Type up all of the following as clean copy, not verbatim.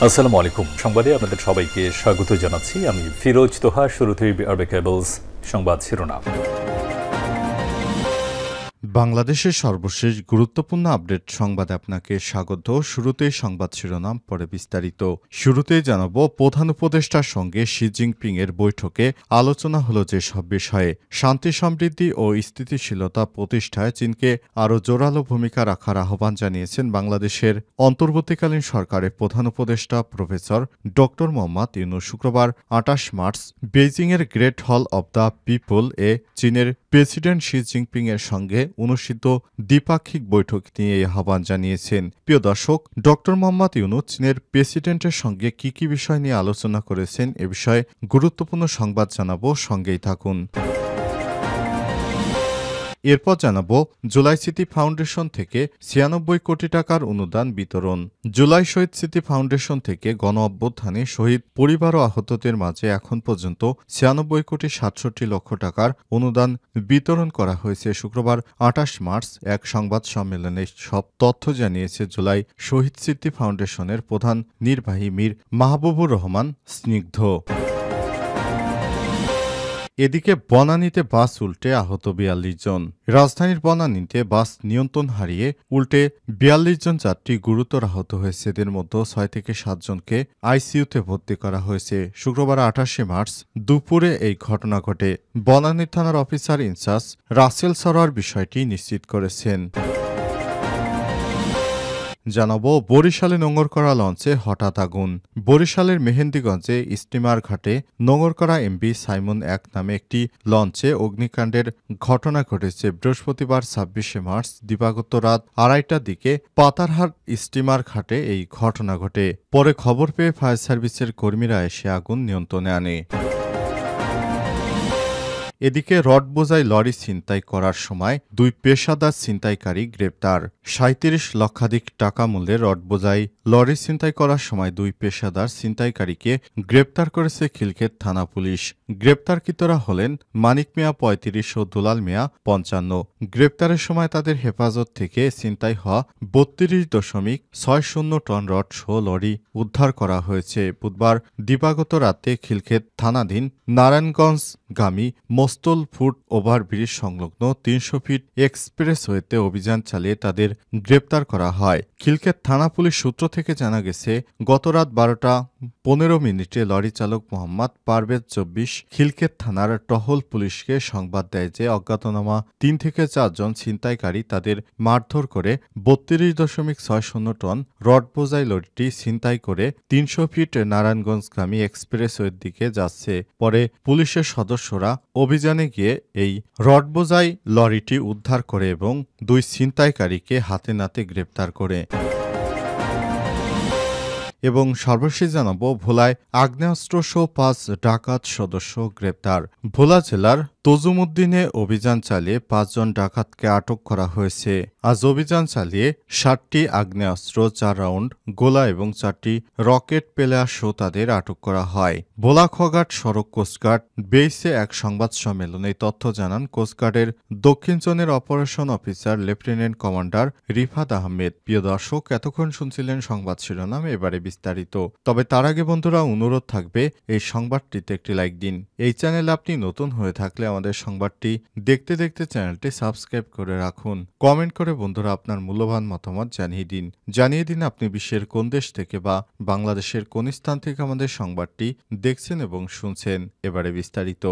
আসসালামু আলাইকুম। সংবাদে আপনাদের সবাইকে স্বাগত জানাচ্ছি। আমি ফিরোজ তোহা। শুরুতেই আরবে কেবলস সংবাদ শিরোনাম। বাংলাদেশের সর্বশেষ গুরুত্বপূর্ণ আপডেট সংবাদে আপনাকে স্বাগত। শুরুতেই সংবাদ শিরোনাম, পরে বিস্তারিত। শুরুতেই জানাবো, প্রধান উপদেষ্টার সঙ্গে শি জিনপিং এর বৈঠকে আলোচনা হলো যেসব বিষয়ে। শান্তি সমৃদ্ধি ও স্থিতিশীলতা প্রতিষ্ঠায় চীনকে আরও জোরালো ভূমিকা রাখার আহ্বান জানিয়েছেন বাংলাদেশের অন্তর্বর্তীকালীন সরকারের প্রধান উপদেষ্টা প্রফেসর ড মোহাম্মদ ইউনূস। শুক্রবার ২৮ মার্চ বেইজিংয়ের গ্রেট হল অব দ্য পিপল এ চীনের প্রেসিডেন্ট শি জিনপিং এর সঙ্গে অনুষ্ঠিত দ্বিপাক্ষিক বৈঠক নিয়ে এই আহ্বান জানিয়েছেন। প্রিয় দর্শক, ড মোহাম্মদ ইউনূস চীনের প্রেসিডেন্টের সঙ্গে কি কি বিষয় নিয়ে আলোচনা করেছেন এ বিষয়ে গুরুত্বপূর্ণ সংবাদ জানাবো, সঙ্গেই থাকুন। এরপর জানাবো, জুলাই স্মৃতি ফাউন্ডেশন থেকে ৯৬ কোটি টাকার অনুদান বিতরণ। জুলাই শহীদ স্মৃতি ফাউন্ডেশন থেকে গণ অভ্যুত্থানে শহীদ পরিবার ও আহতদের মাঝে এখন পর্যন্ত ৯৬ কোটি ৬৭ লক্ষ টাকার অনুদান বিতরণ করা হয়েছে। শুক্রবার ২৮ মার্চ এক সংবাদ সম্মেলনে সব তথ্য জানিয়েছে জুলাই শহীদ স্মৃতি ফাউন্ডেশনের প্রধান নির্বাহী মীর মাহবুবুর রহমান স্নিগ্ধ। এদিকে বনানীতে বাস উল্টে আহত ৪২ জন। রাজধানীর বনানীতে বাস নিয়ন্ত্রণ হারিয়ে উল্টে ৪২ জন যাত্রী গুরুতর আহত হয়েছে। এদের মধ্যে ৬ থেকে ৭ জনকে আইসিইউতে ভর্তি করা হয়েছে। শুক্রবার ২৮ মার্চ দুপুরে এই ঘটনা ঘটে। বনানী থানার অফিসার ইনচার্জ রাসেল সরোয়ার বিষয়টি নিশ্চিত করেছেন। জানাবো, বরিশালে নোঙর করা লঞ্চে হঠাৎ আগুন। বরিশালের মেহেন্দিগঞ্জে স্টিমার ঘাটে নোঙর করা এমভি সাইমন ১ নামে একটি লঞ্চে অগ্নিকাণ্ডের ঘটনা ঘটেছে বৃহস্পতিবার ২৬ মার্চ দিবাগত রাত ২:৩০টার দিকে পাতারহাট স্টিমার ঘাটে এই ঘটনা ঘটে। পরে খবর পেয়ে ফায়ার সার্ভিসের কর্মীরা এসে আগুন নিয়ন্ত্রণে আনে। এদিকে রড বোঝাই লরি ছিনতাই করার সময় ২ পেশাদার ছিনতাইকারী গ্রেপ্তার। ৩৭ লক্ষাধিক টাকা মূল্যের রড বোঝাই লরি ছিনতাই করার সময় ২ পেশাদার ছিনতাইকারীকে গ্রেপ্তার করেছে খিলক্ষেত থানা পুলিশ। গ্রেপ্তারকৃতরা হলেন মানিক মিয়া ৩৫ ও দুলাল মিয়া ৫৫। গ্রেপ্তারের সময় তাদের হেফাজত থেকে ছিনতাই হওয়া ৩২.৬০ টন রড সহ লরি উদ্ধার করা হয়েছে। বুধবার দিবাগত রাতে খিলক্ষেত থানাধীন নারায়ণগঞ্জগামী মোস্তল ফুট ওভারব্রিজ সংলগ্ন ৩০০ ফিট এক্সপ্রেসওয়েতে অভিযান চালিয়ে তাদের গ্রেপ্তার করা হয়। খিলক্ষেত থানা পুলিশ সূত্র থেকে জানা গেছে, গত রাত ১২টা ১৫ লরি চালক মোহাম্মদ পারভেজ ২৪ খিলক্ষেত থানার টহল পুলিশকে সংবাদ দেয় যে অজ্ঞাতনামা ৩ থেকে ৪ জন ছিনতাইকারী তাদের মারধর করে ৩২.৬০ টন রড বোঝাই লরিটি ছিনতাই করে ৩০০ ফিট নারায়ণগঞ্জগামী এক্সপ্রেসওয়ের দিকে যাচ্ছে। পরে পুলিশের সদস্যরা অভিযানে গিয়ে এই রড বোঝাই লরিটি উদ্ধার করে এবং ২ ছিনতাইকারীকে হাতে নাতে গ্রেপ্তার করে। এবং সর্বশেষ জানাবো, ভোলায় আগ্নেয়াস্ত্রসহ ৫ ডাকাত সদস্য গ্রেপ্তার। ভোলা জেলার তজুমুদ্দিনে অভিযান চালিয়ে ৫ জন ডাকাতকে আটক করা হয়েছে। আজ অভিযান চালিয়ে ৬০টি আগ্নেয়াস্ত্র, ৪ রাউন্ড গোলা এবং ৪টি রকেট প্লেয়ার সহ তাদের আটক করা হয়। ভোলা খোয়াঘাট সড়ক কোস্টগার্ড বেইসে এক সংবাদ সম্মেলনে তথ্য জানান কোস্টগার্ডের দক্ষিণ জোনের operation officer lieutenant commander Rifat Ahmed. প্রিয় দর্শক, এতক্ষণ শুনছিলেন সংবাদ শিরোনাম, এবারে বিস্তারিত। তবে তার আগে বন্ধুরা, অনুরোধ থাকবে এই সংবাদটিতে একটি লাইক দিন। এই চ্যানেলে আপনি নতুন হয়ে থাকলে আমাদের সংবাদটি দেখতে দেখতে চ্যানেলটি সাবস্ক্রাইব করে রাখুন। কমেন্ট করে বন্ধুরা আপনার মূল্যবান মতামত জানিয়ে দিন আপনি বিশ্বের কোন দেশ থেকে বা বাংলাদেশের কোন স্থান থেকে আমাদের সংবাদটি দেখছেন এবং শুনছেন। এবারে বিস্তারিত।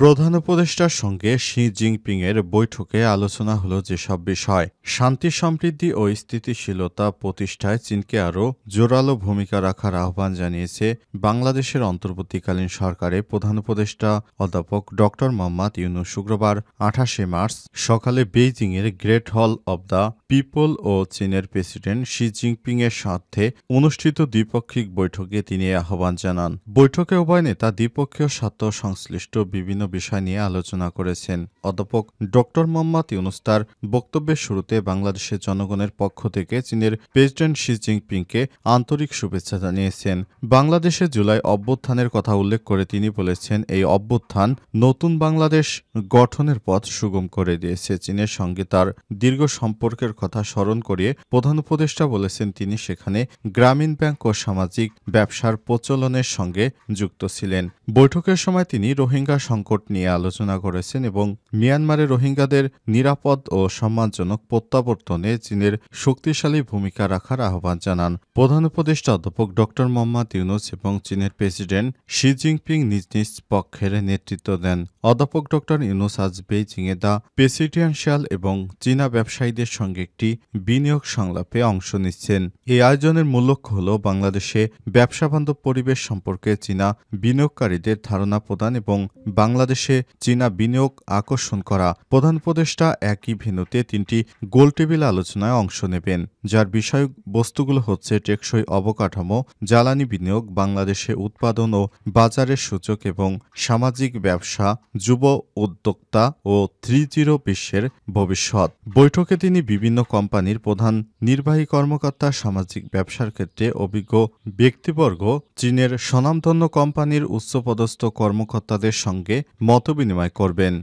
প্রধান উপদেষ্টার সঙ্গে শি জিনপিং এর বৈঠকে আলোচনা হলো যেসব বিষয়। শান্তি সমৃদ্ধি ও স্থিতিশীলতা প্রতিষ্ঠায় চীনকে আরও জোরালো ভূমিকা রাখার আহ্বান জানিয়েছে বাংলাদেশের অন্তর্বর্তীকালীন সরকারের প্রধান উপদেষ্টা অধ্যাপক ড মোহাম্মদ ইউনূস। শুক্রবার ২৮ মার্চ সকালে বেইজিংয়ের গ্রেট হল অব দ্য পিপল ও চীনের প্রেসিডেন্ট শি জিনপিং এর সাথে অনুষ্ঠিত দ্বিপাক্ষিক বৈঠকে তিনি আহ্বান জানান। বৈঠকে উভয় নেতা দ্বিপক্ষীয় স্বার্থ সংশ্লিষ্ট বিভিন্ন বিষয় নিয়ে আলোচনা করেছেন। অধ্যাপক ডক্টর মোহাম্মদ ইউনূস তার বক্তব্যের শুরুতে বাংলাদেশের জনগণের পক্ষ থেকে চীনের প্রেসিডেন্ট শি জিনপিংকে আন্তরিক শুভেচ্ছা জানিয়েছেন। বাংলাদেশে জুলাই অভ্যুত্থানের কথা উল্লেখ করে তিনি বলেছেন, এই অভ্যুত্থান নতুন বাংলাদেশ গঠনের পথ সুগম করে দিয়েছে। চীনের সঙ্গে তার দীর্ঘ সম্পর্কের কথা স্মরণ করিয়ে প্রধান উপদেষ্টা বলেছেন, তিনি সেখানে গ্রামীণ ব্যাংক ও সামাজিক ব্যবসার প্রচলনের সঙ্গে যুক্ত ছিলেন। বৈঠকের সময় তিনি রোহিঙ্গা সংকট নিয়ে আলোচনা করেছেন এবং মিয়ানমারে রোহিঙ্গাদের নিরাপদ ও সম্মানজনক প্রত্যাবর্তনে চীনের শক্তিশালী ভূমিকা রাখার আহ্বান জানান। প্রধান উপদেষ্টা অধ্যাপক ডক্টর মোহাম্মদ ইউনূস এবং চীনের প্রেসিডেন্ট শি জিনপিং নিজ নিজ পক্ষের নেতৃত্ব দেন। অধ্যাপক ডক্টর ইউনূস আজ বেইজিংয়ে দ্য প্রেসিডেন্সিয়াল এবং চীনা ব্যবসায়ীদের সঙ্গে একটি বিনিয়োগ সংলাপে অংশ নিচ্ছেন। এই আয়োজনের মূল লক্ষ্য হল বাংলাদেশে ব্যবসাবান্ধব পরিবেশ সম্পর্কে চীনা বিনিয়োগকারীদের ধারণা প্রদান এবং বাংলাদেশে চীনা বিনিয়োগ আকর্ষণ করা। প্রধান উপদেষ্টা একই ভেন্যুতে 3টি গোলটেবিল আলোচনায় অংশ নেবেন, যার বিষয়বস্তুগুলো হচ্ছে টেকসই অবকাঠামো, জ্বালানি বিনিয়োগ, বাংলাদেশে উৎপাদন ও বাজারের সূচক এবং সামাজিক ব্যবসা, যুব উদ্যোক্তা ও 3.0 বিশ্বের ভবিষ্যৎ। বৈঠকে তিনি বিভিন্ন কোম্পানির প্রধান নির্বাহী কর্মকর্তা, সামাজিক ব্যবসার ক্ষেত্রে অভিজ্ঞ ব্যক্তিবর্গ, চীনের স্বনামধন্য কোম্পানির উচ্চপদস্থ কর্মকর্তাদের সঙ্গে মতবিনিময় করবেন।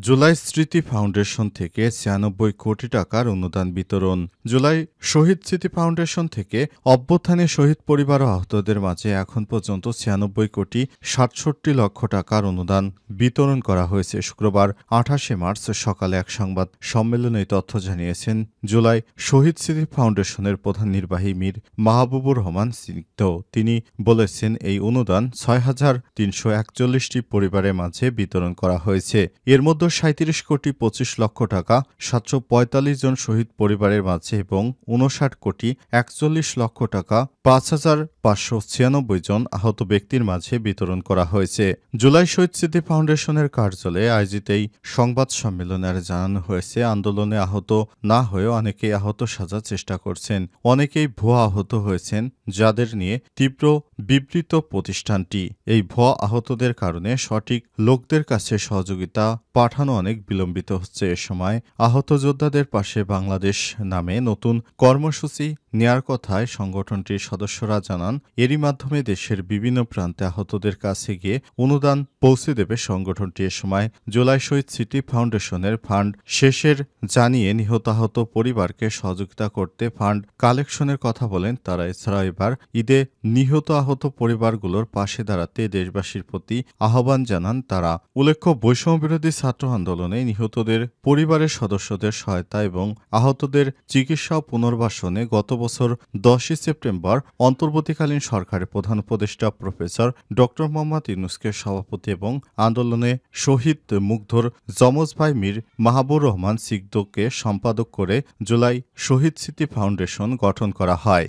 জুলাই স্মৃতি ফাউন্ডেশন থেকে 96 কোটি টাকার অনুদান বিতরণ। জুলাই শহীদ স্মৃতি ফাউন্ডেশন থেকে অভ্যুত্থানে শহীদ পরিবার ও আহতদের মাঝে এখন পর্যন্ত 96 কোটি 67 লক্ষ টাকার অনুদান বিতরণ করা হয়েছে। শুক্রবার 28 মার্চ সকালে এক সংবাদ সম্মেলনে এই তথ্য জানিয়েছেন জুলাই শহীদ স্মৃতি ফাউন্ডেশনের প্রধান নির্বাহী মীর মাহবুবুর রহমান স্নিগ্ধ। তিনি বলেছেন, এই অনুদান 6,341টি পরিবারের মাঝে বিতরণ করা হয়েছে। এর মধ্যে 37 কোটি 25 লক্ষ টাকা 745 জন শহীদ পরিবারের মাঝে এবং 59 কোটি 41 লক্ষ টাকা 5,596 জন আহত ব্যক্তির মাঝে বিতরণ করা হয়েছে। জুলাই শহীদ স্মৃতি ফাউন্ডেশনের কার্যালয়ে আয়োজিত এই সংবাদ সম্মেলনে জানানো হয়েছে, আন্দোলনে আহত না হয়েও অনেকেই আহত সাজার চেষ্টা করছেন। অনেকেই ভুয়া আহত হয়েছেন, যাদের নিয়ে তীব্র বিবৃত প্রতিষ্ঠানটি। এই ভুয়া আহতদের কারণে সঠিক লোকদের কাছে সহযোগিতা পাঠানো অনেক বিলম্বিত হচ্ছে। এ সময় আহত যোদ্ধাদের পাশে বাংলাদেশ নামে নতুন কর্মসূচি নেয়ার কথায় সংগঠনটির সদস্যরা জানান, এরই মাধ্যমে দেশের বিভিন্ন প্রান্তে আহতদের কাছে গিয়ে অনুদান পৌঁছে দেবে সংগঠনটি। এ সময় জুলাই শহীদ স্মৃতি ফাউন্ডেশনের ফান্ড শেষের জানিয়ে নিহত আহত পরিবারকে সহযোগিতা করতে ফান্ড কালেকশনের কথা বলেন তারা। এছাড়া এবার ঈদে নিহত আহত পরিবারগুলোর পাশে দাঁড়াতে দেশবাসীর প্রতি আহ্বান জানান তারা। উল্লেখ্য, বৈষম্যবিরোধী ছাত্র আন্দোলনে নিহতদের পরিবারের সদস্যদের সহায়তা এবং আহতদের চিকিৎসা ও পুনর্বাসনে গত বছর 10 সেপ্টেম্বর অন্তর্বর্তীকালীন সরকারের প্রধান উপদেষ্টা প্রফেসর ড মোহাম্মদ ইউনূসকে সভাপতি এবং আন্দোলনে শহীদ মুগ্ধর যমজ ভাই মীর মাহবুবুর রহমান স্নিগ্ধকে সম্পাদক করে জুলাই শহীদ স্মৃতি ফাউন্ডেশন গঠন করা হয়।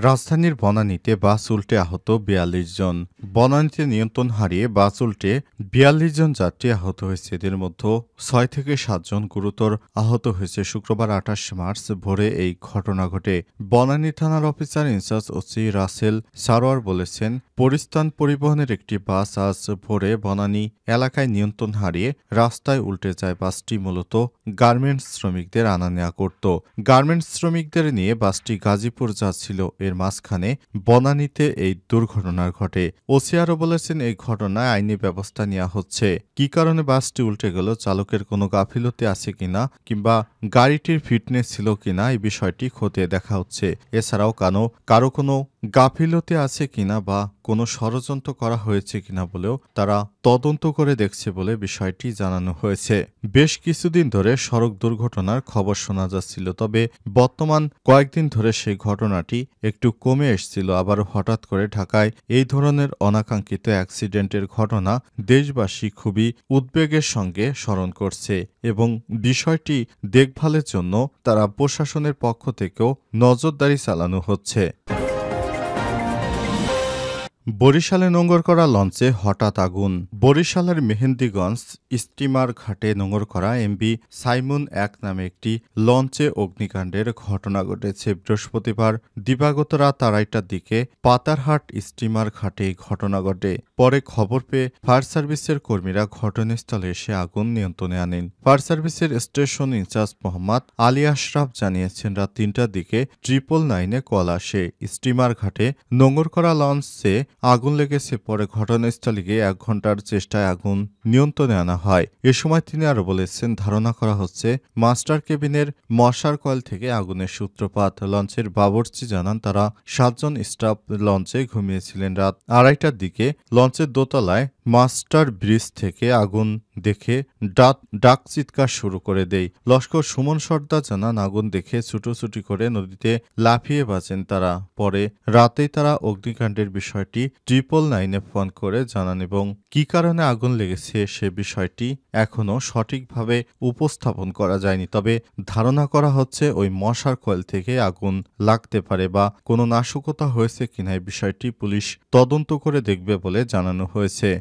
রাজধানীর বনানীতে বাস উল্টে আহত 42 জন। বনানীতে নিয়ন্ত্রণ হারিয়ে বাস উল্টে 42 জন যাত্রী আহত হয়েছে। এদের মধ্যে 6 থেকে 7 জন গুরুতর আহত হয়েছে। শুক্রবার 28 মার্চ ভোরে এই ঘটনা ঘটে। বনানী থানার officer in charge OC Rasel Sarwar বলেছেন, পরিস্থান পরিবহনের একটি বাস আজ ভোরে বনানী এলাকায় নিয়ন্ত্রণ হারিয়ে রাস্তায় উল্টে যায়। বাসটি মূলত গার্মেন্টস শ্রমিকদের আনা নেওয়া করত। গার্মেন্টস শ্রমিকদের নিয়ে বাসটি গাজীপুর যাচ্ছিল। এর মাঝখানে বনানীতে এই দুর্ঘটনা ঘটে। ওসি আরও বলেছেন, এই ঘটনায় আইনি ব্যবস্থা নেওয়া হচ্ছে। কি কারণে বাসটি উল্টে গেল, চালকের কোনো গাফিলতি আছে কিনা কিংবা গাড়িটির ফিটনেস ছিল কিনা, এই বিষয়টি খতিয়ে দেখা হচ্ছে। এছাড়াও কারো কোনো গাফিলতি আছে কিনা বা কোনো ষড়যন্ত্র করা হয়েছে কিনা বলেও তারা তদন্ত করে দেখছে বলে বিষয়টি জানানো হয়েছে। বেশ কিছুদিন ধরে সড়ক দুর্ঘটনার খবর শোনা যাচ্ছিল, তবে বর্তমান কয়েকদিন ধরে সেই ঘটনাটি একটু কমে এসেছিল। আবার হঠাৎ করে ঢাকায় এই ধরনের অনাকাঙ্ক্ষিত অ্যাক্সিডেন্টের ঘটনা দেশবাসী খুবই উদ্বেগের সঙ্গে স্মরণ করছে এবং বিষয়টি দেখভালের জন্য তারা প্রশাসনের পক্ষ থেকেও নজরদারি চালানো হচ্ছে। বরিশালে নোঙর করা লঞ্চে হঠাৎ আগুন। বরিশালের মেহেন্দিগঞ্জ স্টিমার ঘাটে নোঙর করা এমভি সাইমুন ১ নামে একটি লঞ্চে অগ্নিকাণ্ডের ঘটনা ঘটেছে বৃহস্পতিবার দিবাগত রাত ২:৩০টার দিকে পাতারহাট স্টিমার ঘাটে এই ঘটনা ঘটে। পরে খবর পেয়ে ফায়ার সার্ভিসের কর্মীরা ঘটনাস্থলে এসে আগুন নিয়ন্ত্রণে আনেন। ফায়ার সার্ভিসের স্টেশন ইনচার্জ মোহাম্মদ আলী আশরাফ জানিয়েছেন, রাত ৩টার দিকে 999-এ কল আসে স্টিমার ঘাটে নোঙর করা লঞ্চে আগুন লেগেছে। পরে ঘটনাস্থলে গিয়ে ১ ঘণ্টার চেষ্টায় আগুন নিয়ন্ত্রণে আনা হয়। এ সময় তিনি আরও বলেছেন, ধারণা করা হচ্ছে মাস্টার কেবিনের মশার কয়েল থেকে আগুনের সূত্রপাত। লঞ্চের বাবুর্চি জানান, তারা ৭ জন স্টাফ লঞ্চে ঘুমিয়েছিলেন। রাত ২:৩০টার দিকে লঞ্চের দোতলায় মাস্টার ব্রিজ থেকে আগুন দেখে ডাক চিৎকার শুরু করে দেয়। লস্কর সুমন সর্দার জানান, আগুন দেখে ছুটোছুটি করে নদীতে লাফিয়ে বাঁচেন তারা। পরে রাতেই তারা অগ্নিকাণ্ডের বিষয়টি 999-এ ফোন করে জানান এবং কী কারণে আগুন লেগেছে সে বিষয়টি এখনও সঠিকভাবে উপস্থাপন করা যায়নি। তবে ধারণা করা হচ্ছে ওই মশার কয়েল থেকে আগুন লাগতে পারে বা কোনো নাশকতা হয়েছে কিনা এই বিষয়টি পুলিশ তদন্ত করে দেখবে বলে জানানো হয়েছে।